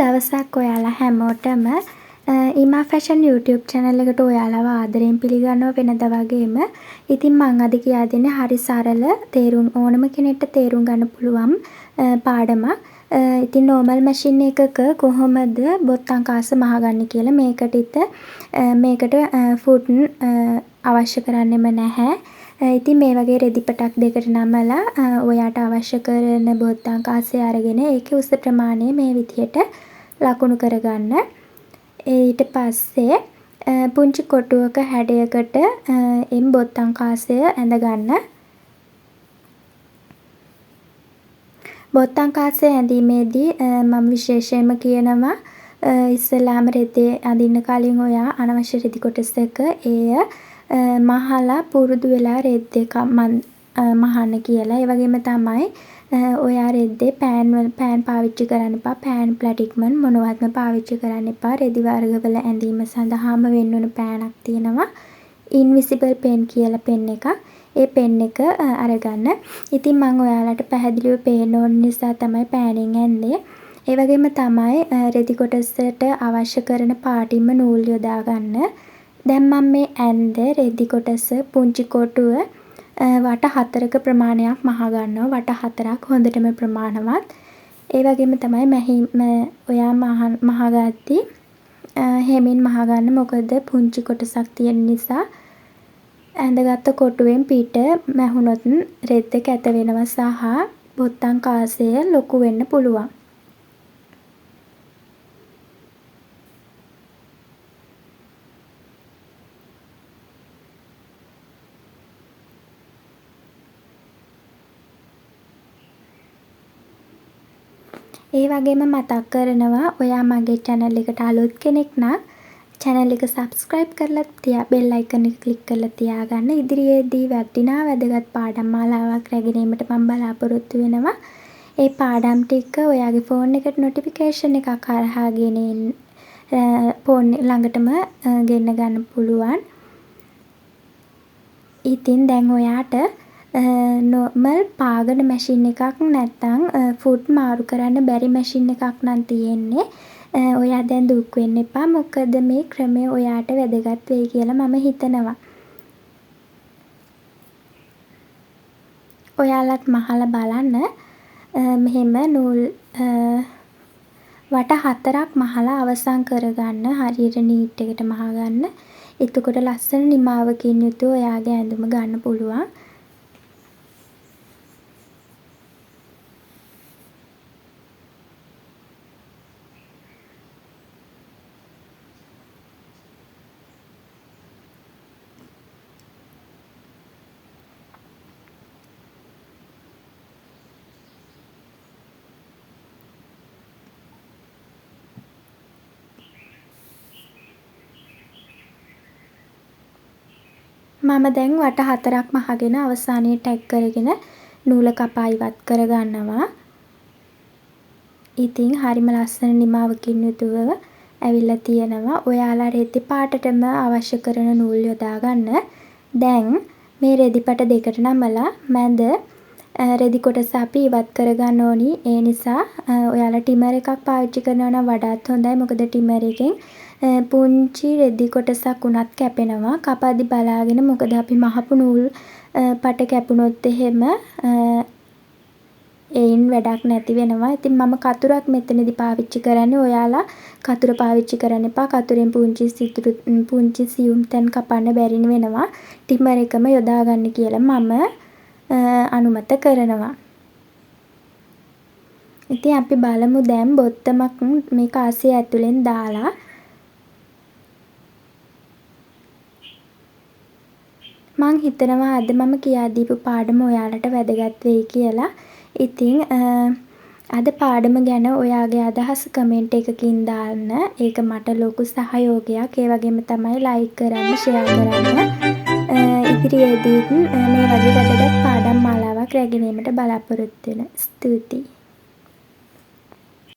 දවසක් ඔයාලා හැමෝටම ඉමා ෆැෂන් YouTube channel එකට ඔයාලව ආදරයෙන් පිළිගන්නවා වෙනදා වගේම. ඉතින් මම අද කියා දෙන්නේ හරි සරල ඕනම කෙනෙක්ට තේරුම් ගන්න පුළුවන් පාඩමක්. ඉතින් normal machine එකක කොහොමද බොත්තම් කාස මහගන්නේ කියලා මේකට foot අවශ්‍ය කරන්නෙම නැහැ. ඉතින් මේ වගේ රෙදි පටක් දෙකට නමලා ඔයාට අවශ්‍ය කරන බොත්තම් කාසය අරගෙන ඒකේ උස ප්‍රමාණය මේ විදිහට ලකුණු කරගන්න. ඊට පස්සේ පුංචි කොටුවක හැඩයකට බොත්තම් කාසය ඇඳගන්න. බොත්තම් කාසය ඇඳීමේදී මම විශේෂයෙන්ම කියනවා ඉස්සෙල්ලාම රෙදි අඳින්න කලින් ඔයා අනවශ්‍ය රෙදි කොටසක මහලා පුරුදු වෙලා රෙද්ද මහන්න කියලා. ඒ වගේම තමයි ඔයා රෙද්දේ පෑන් පාවිච්චි කරන්න එපා. පෑන් ප්ලැටික්මන් මොනවත්ම පාවිච්චි කරන්න එපා. රෙදි වර්ගවල ඇඳීම සඳහාම වෙන් වෙන පෑනක් තියෙනවා. ඉන්විසිබල් පෙන් කියලා පෙන් එකක්. ඒ පෙන් එක අරගන්න. ඉතින් මම ඔයාලට පැහැදිලිව පේන්න ඕන නිසා තමයි පෑනෙන් ඇන්දේ. ඒ වගේම තමයි රෙදි කොටසට අවශ්‍ය කරන පාටින්ම නූල් යොදා ගන්න. දැන් මම මේ ඇන්ද රෙදි කොටස පුංචි කොටුව වට 4ක ප්‍රමාණයක් මහ ගන්නවා. වට 4ක් හොඳටම ප්‍රමාණවත්. ඒ වගේම තමයි ඔයා මහගද්දී හැමින් මහ ගන්න. මොකද පුංචි කොටසක් තියෙන නිසා ඇඳගත්ත කොටුවෙන් පිට මැහුනොත් රෙද්ද කැත වෙනවා සහ බොත්තම් කාසය ලොකු වෙන්න පුළුවන්. ඒ වගේම මතක් කරනවා ඔයා මගේ channel එකට අලුත් කෙනෙක් නම් channel එක subscribe කරලා bell icon එක click කරලා තියාගන්න. ඉදිරියේදී වටිනා වැදගත් පාඩම් මාලාවක් රැගෙන ඒමට මම බලාපොරොත්තු වෙනවා. ඒ පාඩම් ටික ඔයාගේ phone එකට notification එකක් හරහා phone ළඟටම ගෙන්න ගන්න පුළුවන්. ඉතින් දැන් ඔයාට normal පාගන මැෂින් එකක් නැත්නම් ෆුට් මාරු කරන්න බැරි මැෂින් එකක් නම් තියෙන්නේ. ඔයා දැන් දුක් වෙන්න එපා. මොකද මේ ක්‍රමය ඔයාට වැදගත් වෙයි කියලා මම හිතනවා. ඔයාලත් මහලා බලන්න. මෙහෙම නූල් වට 4ක් මහලා අවසන් කරගන්න. හරියට නීට් එකට මහගන්න. එතකොට ලස්සන නිමාවකින් යුතුව ඔයාගේ ඇඳුම ගන්න පුළුවන්. මම දැන් වට 4ක් මහගෙන අවසානයේ ටැග් කරගෙන නූල කපා ඉවත් කරගන්නවා. ඉතින් හරිම ලස්සන නිමාවකින් යුතුව ඇවිල්ලා තියෙනවා. ඔයාලා රෙදි පාටටම අවශ්‍ය කරන නූල් යොදා ගන්න. දැන් මේ රෙදි පාට දෙකට නමලා මැද රෙදි කොටස අපි ඉවත් කරගන්න ඕනි. ඒ නිසා ඔයාලා ටිමර් එකක් පාවිච්චි කරනවා නම් වඩාත් හොඳයි. මොකද ටිමර් එකෙන් පුංචි රෙදි කොටසක් උනත් කැපෙනවා. කපද්දි බලාගෙන මොකද අපි මහපු නූල් පට කැපුණොත් එහෙම ඒයින් වැඩක් නැති වෙනවා. ඉතින් මම කතුරක් මෙතනදී පාවිච්චි කරන්නේ. ඔයාලා කතුර පාවිච්චි කරන්න එපා. කතුරෙන් පුංචි සියුම් තැන් කපන්න බැරි වෙනවා. ටිමර් එකම යොදා ගන්න කියලා මම අනුමත කරනවා. ඉතින් අපි බලමු දැන් බොත්තමක් මේ කාසිය ඇතුලෙන් දාලා මං හිතනවා අද මම කියා දීපු පාඩම ඔයාලට වැදගත් වෙයි කියලා. ඉතින් අද පාඩම ගැන ඔයාගේ අදහස් කමෙන්ට් එකකින් දාන්න. ඒක මට ලොකු සහයෝගයක්. ඒ වගේම තමයි like කරන්න, share කරන්න. ඉදිරියේදී මේ වගේ වැදගත් පාඩම් මාලාවක් රැගෙන ඒමට බලාපොරොත්තු වෙනවා. ස්තුතියි.